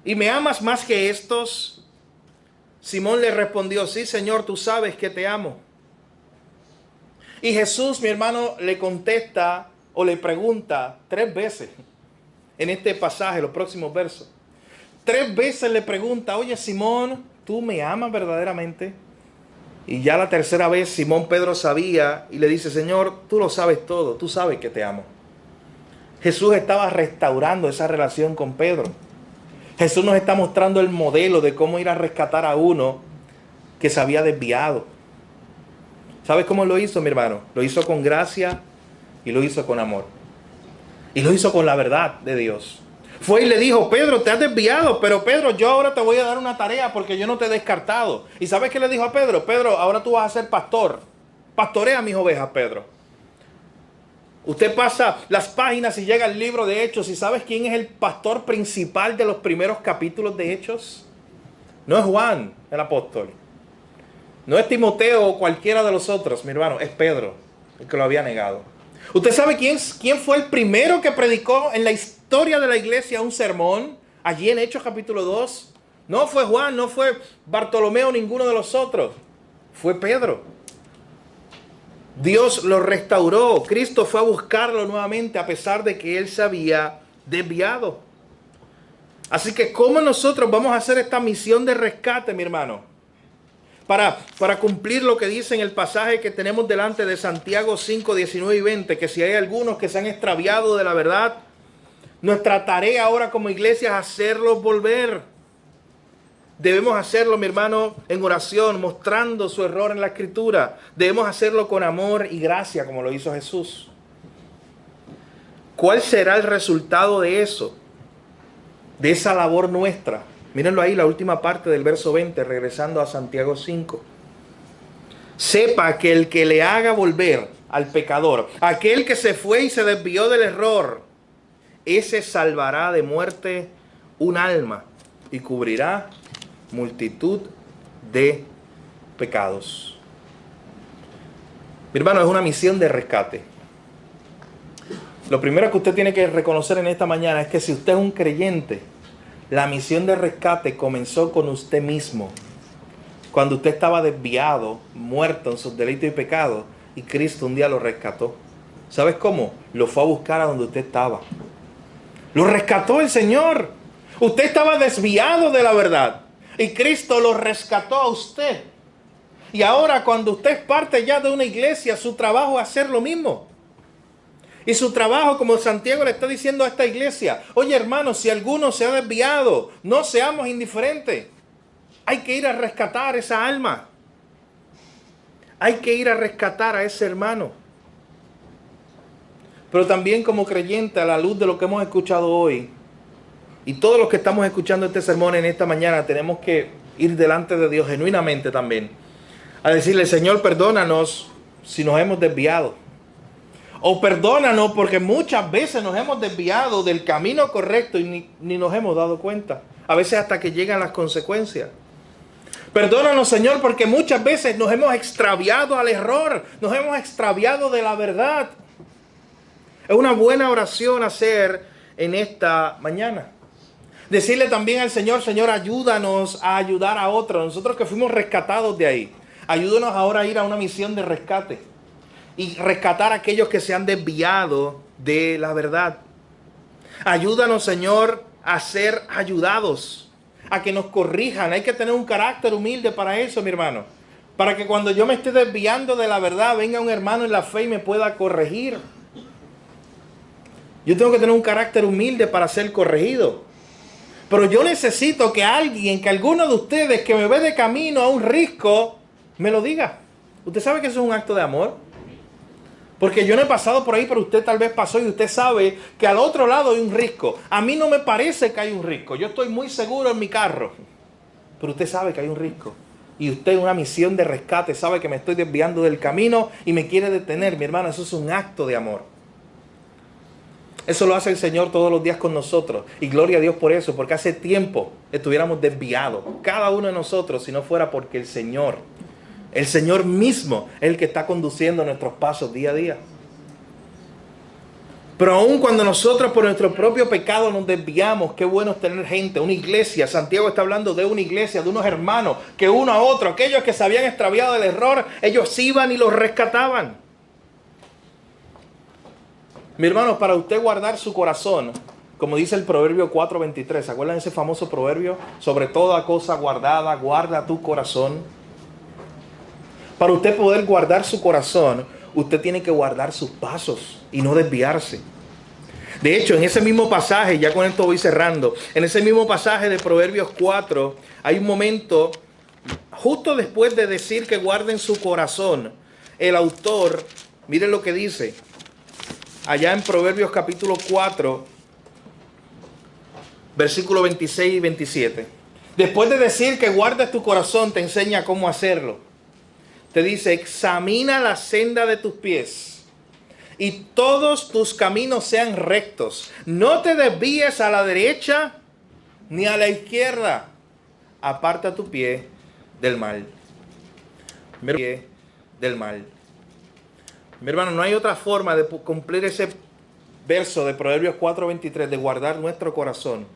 ¿Y me amas más que estos? Simón le respondió, sí, Señor, tú sabes que te amo. Y Jesús, mi hermano, le contesta o le pregunta 3 veces en este pasaje, los próximos versos. 3 veces le pregunta, oye Simón, ¿tú me amas verdaderamente? Y ya la tercera vez Simón Pedro sabía y le dice, Señor, tú lo sabes todo, tú sabes que te amo. Jesús estaba restaurando esa relación con Pedro. Jesús nos está mostrando el modelo de cómo ir a rescatar a uno que se había desviado. ¿Sabes cómo lo hizo, mi hermano? Lo hizo con gracia y lo hizo con amor. Y lo hizo con la verdad de Dios. Fue y le dijo, Pedro, te has desviado, pero Pedro, yo ahora te voy a dar una tarea porque yo no te he descartado. ¿Y sabes qué le dijo a Pedro? Pedro, ahora tú vas a ser pastor. Pastorea mis ovejas, Pedro. Usted pasa las páginas y llega al libro de Hechos y ¿sabes quién es el pastor principal de los primeros capítulos de Hechos? No es Juan, el apóstol. No es Timoteo o cualquiera de los otros, mi hermano, es Pedro, el que lo había negado. ¿Usted sabe quién fue el primero que predicó en la historia de la iglesia un sermón? Allí en Hechos capítulo 2. No fue Juan, no fue Bartolomeo, ninguno de los otros. Fue Pedro. Dios lo restauró. Cristo fue a buscarlo nuevamente a pesar de que él se había desviado. Así que, ¿cómo nosotros vamos a hacer esta misión de rescate, mi hermano? Para cumplir lo que dice en el pasaje que tenemos delante de Santiago 5, 19 y 20, que si hay algunos que se han extraviado de la verdad, nuestra tarea ahora como iglesia es hacerlos volver. Debemos hacerlo, mi hermano, en oración, mostrando su error en la Escritura. Debemos hacerlo con amor y gracia, como lo hizo Jesús. ¿Cuál será el resultado de eso? De esa labor nuestra. Mírenlo ahí, la última parte del verso 20, regresando a Santiago 5. Sepa que el que le haga volver al pecador, aquel que se fue y se desvió del error, ese salvará de muerte un alma y cubrirá multitud de pecados. Mi hermano, es una misión de rescate. Lo primero que usted tiene que reconocer en esta mañana es que si usted es un creyente, la misión de rescate comenzó con usted mismo. Cuando usted estaba desviado, muerto en sus delitos y pecados, y Cristo un día lo rescató. ¿Sabes cómo? Lo fue a buscar a donde usted estaba. Lo rescató el Señor. Usted estaba desviado de la verdad, y Cristo lo rescató a usted. Y ahora cuando usted es parte ya de una iglesia, su trabajo es hacer lo mismo. Y su trabajo, como Santiago le está diciendo a esta iglesia, oye hermano, si alguno se ha desviado, no seamos indiferentes. Hay que ir a rescatar esa alma. Hay que ir a rescatar a ese hermano. Pero también como creyente, a la luz de lo que hemos escuchado hoy, y todos los que estamos escuchando este sermón en esta mañana, tenemos que ir delante de Dios genuinamente también, a decirle, Señor, perdónanos si nos hemos desviado. O perdónanos porque muchas veces nos hemos desviado del camino correcto y ni nos hemos dado cuenta. A veces hasta que llegan las consecuencias. Perdónanos, Señor, porque muchas veces nos hemos extraviado al error. Nos hemos extraviado de la verdad. Es una buena oración hacer en esta mañana. Decirle también al Señor, Señor, ayúdanos a ayudar a otros. Nosotros que fuimos rescatados de ahí. Ayúdanos ahora a ir a una misión de rescate. Y rescatar a aquellos que se han desviado de la verdad. Ayúdanos, Señor, a ser ayudados, a que nos corrijan. Hay que tener un carácter humilde para eso, mi hermano. Para que cuando yo me esté desviando de la verdad, venga un hermano en la fe y me pueda corregir. Yo tengo que tener un carácter humilde para ser corregido. Pero yo necesito que alguien, que alguno de ustedes que me ve de camino a un risco, me lo diga. ¿Usted sabe que eso es un acto de amor? Porque yo no he pasado por ahí, pero usted tal vez pasó y usted sabe que al otro lado hay un risco. A mí no me parece que hay un risco. Yo estoy muy seguro en mi carro. Pero usted sabe que hay un risco. Y usted en una misión de rescate sabe que me estoy desviando del camino y me quiere detener. Mi hermano, eso es un acto de amor. Eso lo hace el Señor todos los días con nosotros. Y gloria a Dios por eso, porque hace tiempo estuviéramos desviados. Cada uno de nosotros, si no fuera porque el Señor mismo es el que está conduciendo nuestros pasos día a día. Pero aun cuando nosotros por nuestro propio pecado nos desviamos, qué bueno es tener gente, una iglesia. Santiago está hablando de una iglesia, de unos hermanos, que uno a otro, aquellos que se habían extraviado del error, ellos iban y los rescataban. Mi hermano, para usted guardar su corazón, como dice el Proverbio 4:23, ¿se acuerdan de ese famoso proverbio? Sobre toda cosa guardada, guarda tu corazón. Para usted poder guardar su corazón, usted tiene que guardar sus pasos y no desviarse. De hecho, en ese mismo pasaje, ya con esto voy cerrando, en ese mismo pasaje de Proverbios 4, hay un momento, justo después de decir que guarden su corazón, el autor, miren lo que dice, allá en Proverbios capítulo 4, versículo 26 y 27. Después de decir que guardes tu corazón, te enseña cómo hacerlo. Te dice, examina la senda de tus pies y todos tus caminos sean rectos. No te desvíes a la derecha ni a la izquierda. Aparta tu pie del mal. Pie del mal. Mi hermano, no hay otra forma de cumplir ese verso de Proverbios 4:23, de guardar nuestro corazón,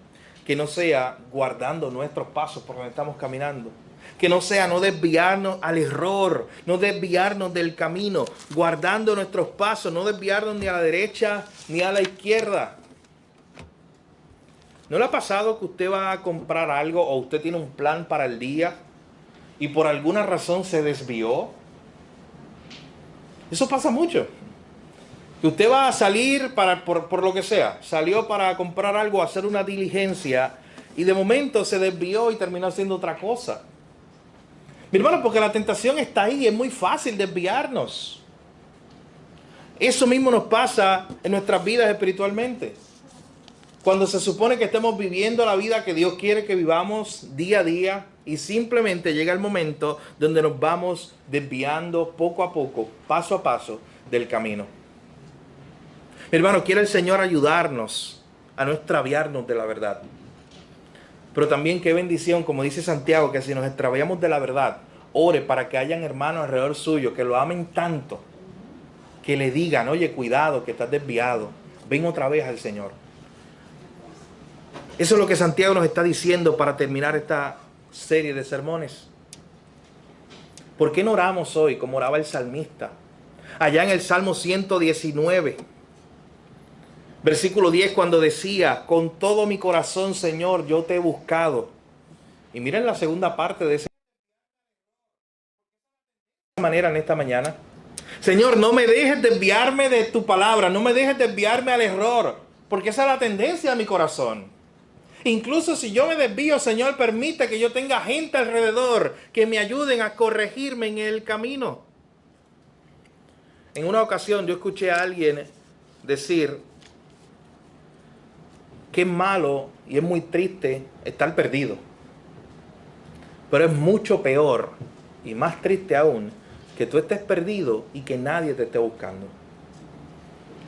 que no sea guardando nuestros pasos por donde estamos caminando. Que no sea no desviarnos al error, no desviarnos del camino, guardando nuestros pasos, no desviarnos ni a la derecha ni a la izquierda. ¿No le ha pasado que usted va a comprar algo o usted tiene un plan para el día y por alguna razón se desvió? Eso pasa mucho. Que usted va a salir por lo que sea, salió para comprar algo, hacer una diligencia y de momento se desvió y terminó haciendo otra cosa. Mi hermano, porque la tentación está ahí, es muy fácil desviarnos. Eso mismo nos pasa en nuestras vidas espiritualmente. Cuando se supone que estemos viviendo la vida que Dios quiere que vivamos día a día y simplemente llega el momento donde nos vamos desviando poco a poco, paso a paso del camino. Mi hermano, quiere el Señor ayudarnos a no extraviarnos de la verdad. Pero también qué bendición, como dice Santiago, que si nos extraviamos de la verdad, ore para que hayan hermanos alrededor suyo que lo amen tanto, que le digan, oye, cuidado, que estás desviado, ven otra vez al Señor. Eso es lo que Santiago nos está diciendo para terminar esta serie de sermones. ¿Por qué no oramos hoy como oraba el salmista? Allá en el Salmo 119, versículo 10, cuando decía, con todo mi corazón, Señor, yo te he buscado. Y miren la segunda parte de esa manera en esta mañana. Señor, no me dejes desviarme de tu palabra, no me dejes desviarme al error, porque esa es la tendencia de mi corazón. Incluso si yo me desvío, Señor, permite que yo tenga gente alrededor que me ayuden a corregirme en el camino. En una ocasión yo escuché a alguien decir, qué malo y es muy triste estar perdido. Pero es mucho peor y más triste aún que tú estés perdido y que nadie te esté buscando.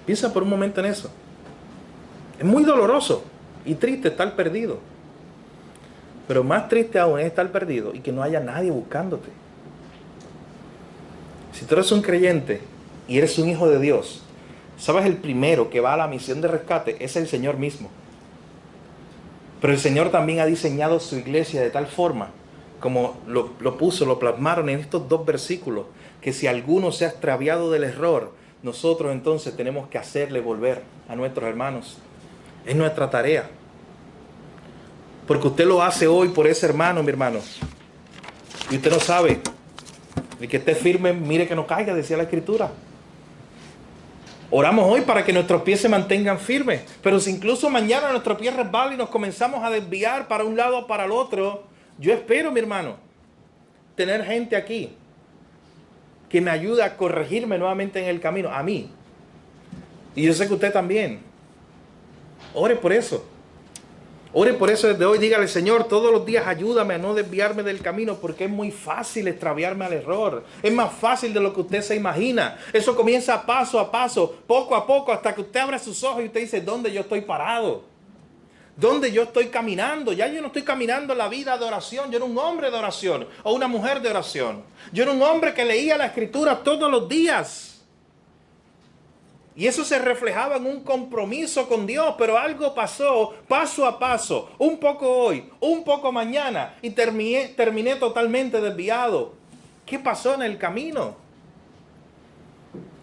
Piensa por un momento en eso. Es muy doloroso y triste estar perdido. Pero más triste aún es estar perdido y que no haya nadie buscándote. Si tú eres un creyente y eres un hijo de Dios, ¿sabes? El primero que va a la misión de rescate es el Señor mismo. Pero el Señor también ha diseñado su iglesia de tal forma, como lo plasmaron en estos dos versículos, que si alguno se ha extraviado del error, nosotros entonces tenemos que hacerle volver a nuestros hermanos. Es nuestra tarea. Porque usted lo hace hoy por ese hermano, mi hermano. Y usted no sabe. El que esté firme, mire que no caiga, decía la Escritura. Oramos hoy para que nuestros pies se mantengan firmes. Pero si incluso mañana nuestros pies resbalan y nos comenzamos a desviar para un lado o para el otro, yo espero, mi hermano, tener gente aquí que me ayude a corregirme nuevamente en el camino. A mí. Y yo sé que usted también. Ore por eso. Ore por eso desde hoy. Dígale, Señor, todos los días ayúdame a no desviarme del camino, porque es muy fácil extraviarme al error. Es más fácil de lo que usted se imagina. Eso comienza paso a paso, poco a poco, hasta que usted abre sus ojos y usted dice, ¿dónde yo estoy parado? ¿Dónde yo estoy caminando? Ya yo no estoy caminando en la vida de oración. Yo era un hombre de oración o una mujer de oración. Yo era un hombre que leía la Escritura todos los días. Y eso se reflejaba en un compromiso con Dios, pero algo pasó paso a paso, un poco hoy, un poco mañana, y terminé totalmente desviado. ¿Qué pasó en el camino?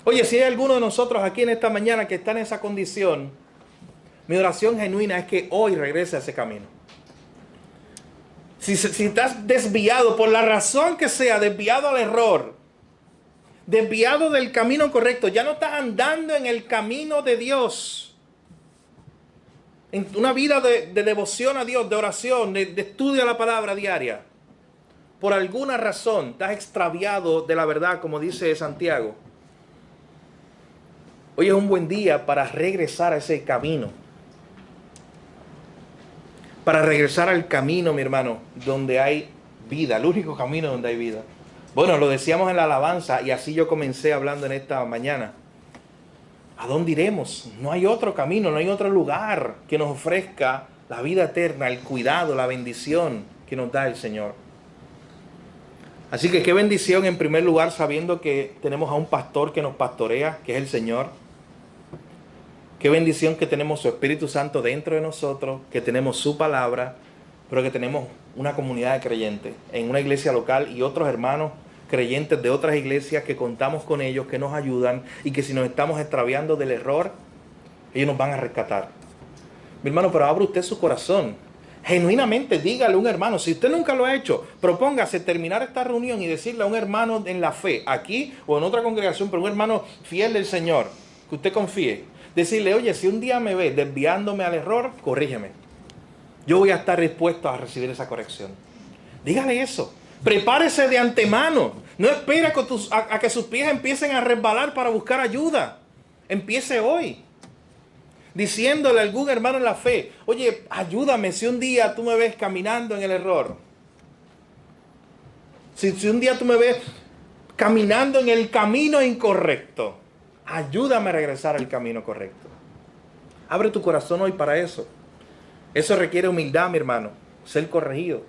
Oye, si hay alguno de nosotros aquí en esta mañana que está en esa condición, mi oración genuina es que hoy regrese a ese camino. Si estás desviado, por la razón que sea, desviado al error, desviado del camino correcto, ya no estás andando en el camino de Dios, en una vida de devoción a Dios, de oración, de estudio a la palabra diaria, por alguna razón estás extraviado de la verdad, como dice Santiago. Hoy es un buen día para regresar a ese camino, para regresar al camino, mi hermano, donde hay vida, el único camino donde hay vida. Bueno, lo decíamos en la alabanza y así yo comencé hablando en esta mañana. ¿A dónde iremos? No hay otro camino, no hay otro lugar que nos ofrezca la vida eterna, el cuidado, la bendición que nos da el Señor. Así que qué bendición en primer lugar sabiendo que tenemos a un pastor que nos pastorea, que es el Señor. Qué bendición que tenemos su Espíritu Santo dentro de nosotros, que tenemos su palabra, pero que tenemos una comunidad de creyentes en una iglesia local y otros hermanos creyentes de otras iglesias que contamos con ellos, que nos ayudan y que si nos estamos extraviando del error, ellos nos van a rescatar. Mi hermano, pero abra usted su corazón. Genuinamente dígale a un hermano, si usted nunca lo ha hecho, propóngase terminar esta reunión y decirle a un hermano en la fe, aquí o en otra congregación, pero un hermano fiel del Señor, que usted confíe, decirle, oye, si un día me ve desviándome al error, corrígeme. Yo voy a estar dispuesto a recibir esa corrección. Dígale eso. Prepárese de antemano. No espera a que sus pies empiecen a resbalar para buscar ayuda. Empiece hoy. Diciéndole a algún hermano en la fe, oye, ayúdame si un día tú me ves caminando en el error. Si un día tú me ves caminando en el camino incorrecto, ayúdame a regresar al camino correcto. Abre tu corazón hoy para eso. Eso requiere humildad, mi hermano, ser corregido.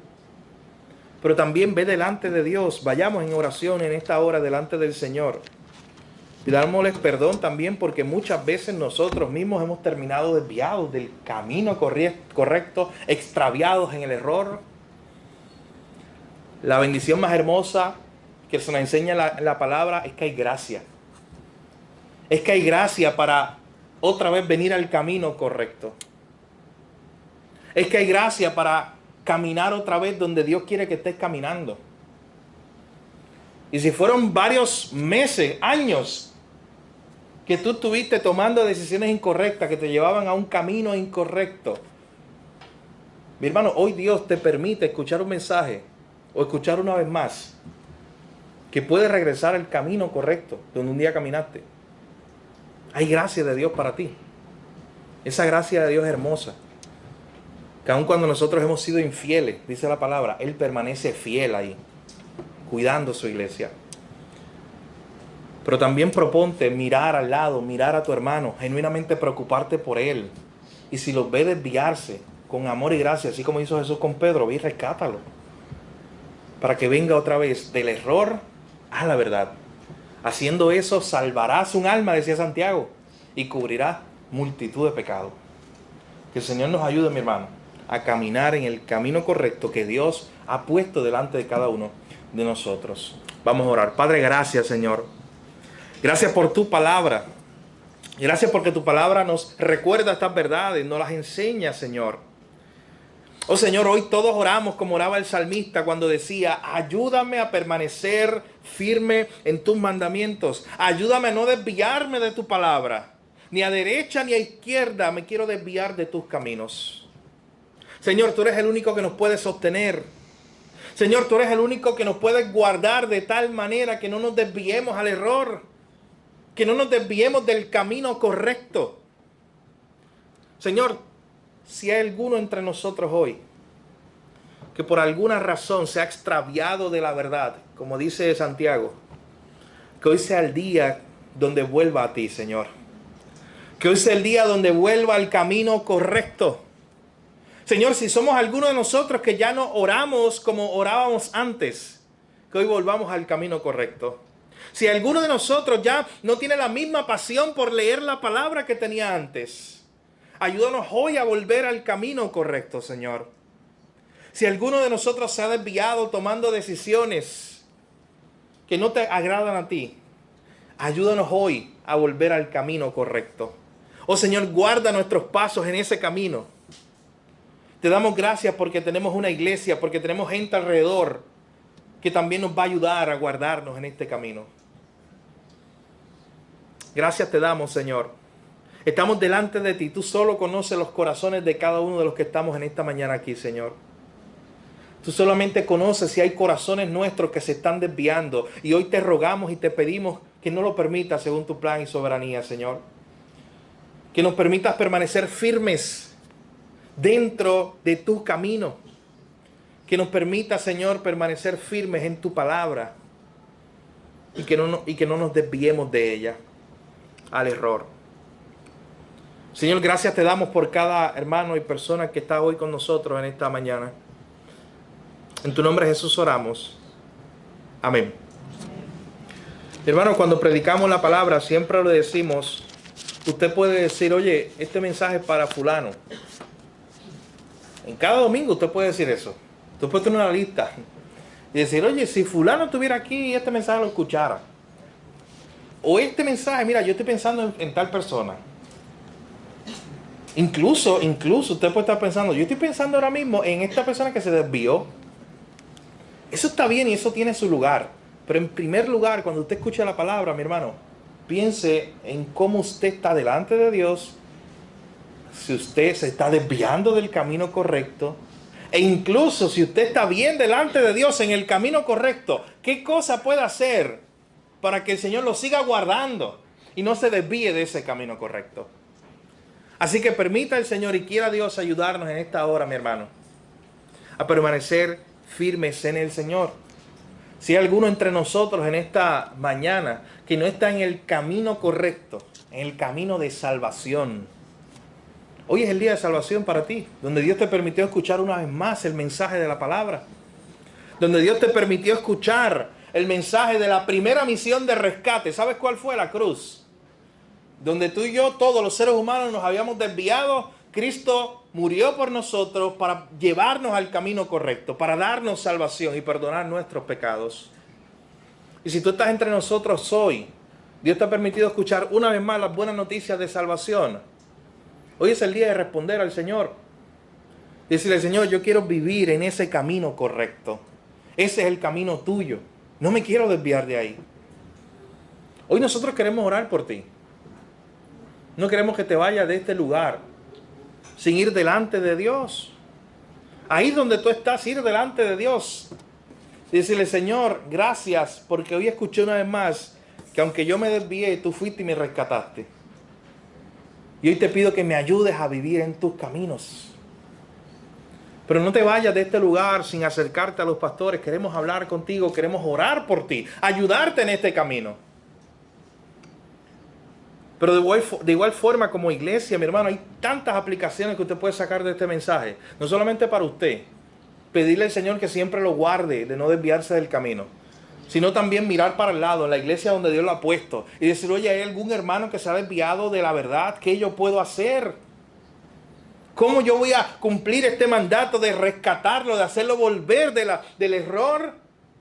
Pero también ve delante de Dios. Vayamos en oración en esta hora delante del Señor. Pidámosles perdón también porque muchas veces nosotros mismos hemos terminado desviados del camino correcto, extraviados en el error. La bendición más hermosa que se nos enseña la palabra es que hay gracia. Es que hay gracia para otra vez venir al camino correcto. Es que hay gracia para caminar otra vez donde Dios quiere que estés caminando. Y si fueron varios meses, años, que tú estuviste tomando decisiones incorrectas que te llevaban a un camino incorrecto, mi hermano, hoy Dios te permite escuchar un mensaje o escuchar una vez más que puedes regresar al camino correcto donde un día caminaste. Hay gracia de Dios para ti. Esa gracia de Dios es hermosa. Que aun cuando nosotros hemos sido infieles, dice la palabra, Él permanece fiel ahí, cuidando su iglesia. Pero también proponte mirar al lado, mirar a tu hermano, genuinamente preocuparte por él. Y si los ve desviarse, con amor y gracia, así como hizo Jesús con Pedro, ve y rescátalo. Para que venga otra vez del error a la verdad. Haciendo eso, salvarás un alma, decía Santiago, y cubrirás multitud de pecados. Que el Señor nos ayude, mi hermano, a caminar en el camino correcto que Dios ha puesto delante de cada uno de nosotros. Vamos a orar. Padre, gracias, Señor. Gracias por tu palabra. Gracias porque tu palabra nos recuerda estas verdades, nos las enseña, Señor. Oh Señor, hoy todos oramos como oraba el salmista cuando decía, ayúdame a permanecer firme en tus mandamientos. Ayúdame a no desviarme de tu palabra. Ni a derecha ni a izquierda me quiero desviar de tus caminos. Señor, tú eres el único que nos puede sostener. Señor, tú eres el único que nos puede guardar de tal manera que no nos desviemos al error. Que no nos desviemos del camino correcto. Señor, si hay alguno entre nosotros hoy que por alguna razón se ha extraviado de la verdad, como dice Santiago, que hoy sea el día donde vuelva a ti, Señor. Que hoy sea el día donde vuelva al camino correcto. Señor, si somos alguno de nosotros que ya no oramos como orábamos antes, que hoy volvamos al camino correcto. Si alguno de nosotros ya no tiene la misma pasión por leer la palabra que tenía antes, ayúdanos hoy a volver al camino correcto, Señor. Si alguno de nosotros se ha desviado tomando decisiones que no te agradan a ti, ayúdanos hoy a volver al camino correcto. Oh Señor, guarda nuestros pasos en ese camino. Te damos gracias porque tenemos una iglesia, porque tenemos gente alrededor que también nos va a ayudar a guardarnos en este camino. Gracias te damos, Señor. Estamos delante de ti. Tú solo conoces los corazones de cada uno de los que estamos en esta mañana aquí, Señor. Tú solamente conoces si hay corazones nuestros que se están desviando. Y hoy te rogamos y te pedimos que no lo permitas según tu plan y soberanía, Señor. Que nos permitas permanecer firmes dentro de tu camino. Que nos permita, Señor, permanecer firmes en tu palabra y que no nos desviemos de ella al error. Señor, gracias te damos por cada hermano y persona que está hoy con nosotros en esta mañana. En tu nombre, Jesús, oramos. Amén. Hermano, cuando predicamos la palabra, siempre le decimos, usted puede decir, oye, este mensaje es para fulano. En cada domingo usted puede decir eso. Usted puede tener una lista y decir, oye, si fulano estuviera aquí y este mensaje lo escuchara. O este mensaje, mira, yo estoy pensando en tal persona. Incluso usted puede estar pensando, yo estoy pensando ahora mismo en esta persona que se desvió. Eso está bien y eso tiene su lugar. Pero en primer lugar, cuando usted escucha la palabra, mi hermano, piense en cómo usted está delante de Dios, si usted se está desviando del camino correcto, e incluso si usted está bien delante de Dios en el camino correcto, ¿qué cosa puede hacer para que el Señor lo siga guardando y no se desvíe de ese camino correcto? Así que permita el Señor y quiera Dios ayudarnos en esta hora, mi hermano, a permanecer firmes en el Señor. Si hay alguno entre nosotros en esta mañana que no está en el camino correcto, en el camino de salvación, hoy es el día de salvación para ti, donde Dios te permitió escuchar una vez más el mensaje de la palabra, donde Dios te permitió escuchar el mensaje de la primera misión de rescate. ¿Sabes cuál fue? La cruz. Donde tú y yo, todos los seres humanos, nos habíamos desviado. Cristo murió por nosotros para llevarnos al camino correcto, para darnos salvación y perdonar nuestros pecados. Y si tú estás entre nosotros hoy, Dios te ha permitido escuchar una vez más las buenas noticias de salvación. Hoy es el día de responder al Señor. Y decirle, Señor, yo quiero vivir en ese camino correcto. Ese es el camino tuyo. No me quiero desviar de ahí. Hoy nosotros queremos orar por ti. No queremos que te vayas de este lugar sin ir delante de Dios. Ahí donde tú estás, ir delante de Dios. Y decirle, Señor, gracias porque hoy escuché una vez más que aunque yo me desvié, tú fuiste y me rescataste. Y hoy te pido que me ayudes a vivir en tus caminos. Pero no te vayas de este lugar sin acercarte a los pastores. Queremos hablar contigo, queremos orar por ti, ayudarte en este camino. Pero de igual forma como iglesia, mi hermano, hay tantas aplicaciones que usted puede sacar de este mensaje. No solamente para usted, pedirle al Señor que siempre lo guarde, de no desviarse del camino, sino también mirar para el lado, en la iglesia donde Dios lo ha puesto, y decir, oye, ¿hay algún hermano que se ha desviado de la verdad? ¿Qué yo puedo hacer? ¿Cómo yo voy a cumplir este mandato de rescatarlo, de hacerlo volver del error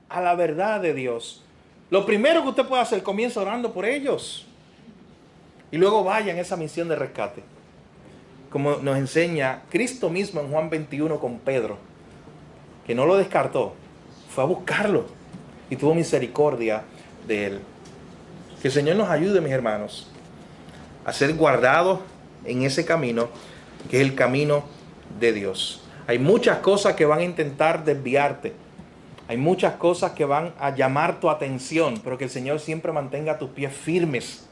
a la verdad de Dios? Lo primero que usted puede hacer, comienza orando por ellos. Y luego vaya en esa misión de rescate. Como nos enseña Cristo mismo en Juan 21 con Pedro, que no lo descartó, fue a buscarlo y tuvo misericordia de él. Que el Señor nos ayude, mis hermanos, a ser guardados en ese camino, que es el camino de Dios. Hay muchas cosas que van a intentar desviarte. Hay muchas cosas que van a llamar tu atención, pero que el Señor siempre mantenga tus pies firmes.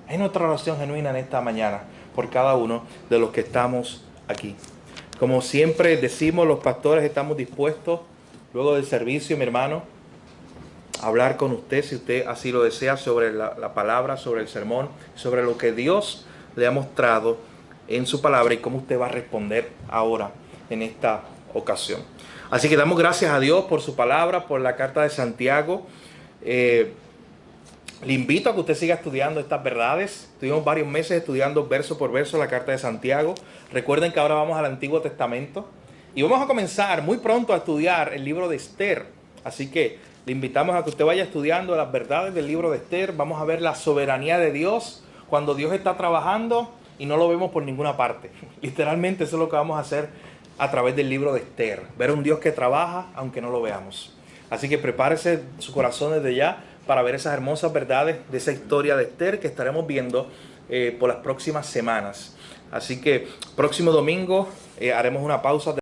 Es nuestra oración genuina en esta mañana por cada uno de los que estamos aquí. Como siempre decimos, los pastores estamos dispuestos, luego del servicio, mi hermano, a hablar con usted, si usted así lo desea, sobre la palabra, sobre el sermón, sobre lo que Dios le ha mostrado en su palabra y cómo usted va a responder ahora en esta ocasión. Así que damos gracias a Dios por su palabra, por la carta de Santiago. Le invito a que usted siga estudiando estas verdades. Tuvimos varios meses estudiando verso por verso la carta de Santiago. Recuerden que ahora vamos al Antiguo Testamento y vamos a comenzar muy pronto a estudiar el libro de Esther. Así que le invitamos a que usted vaya estudiando las verdades del libro de Esther. Vamos a ver la soberanía de Dios cuando Dios está trabajando y no lo vemos por ninguna parte. Literalmente eso es lo que vamos a hacer a través del libro de Esther. Ver un Dios que trabaja aunque no lo veamos. Así que prepárese su corazón desde ya para ver esas hermosas verdades de esa historia de Esther que estaremos viendo por las próximas semanas. Así que próximo domingo haremos una pausa.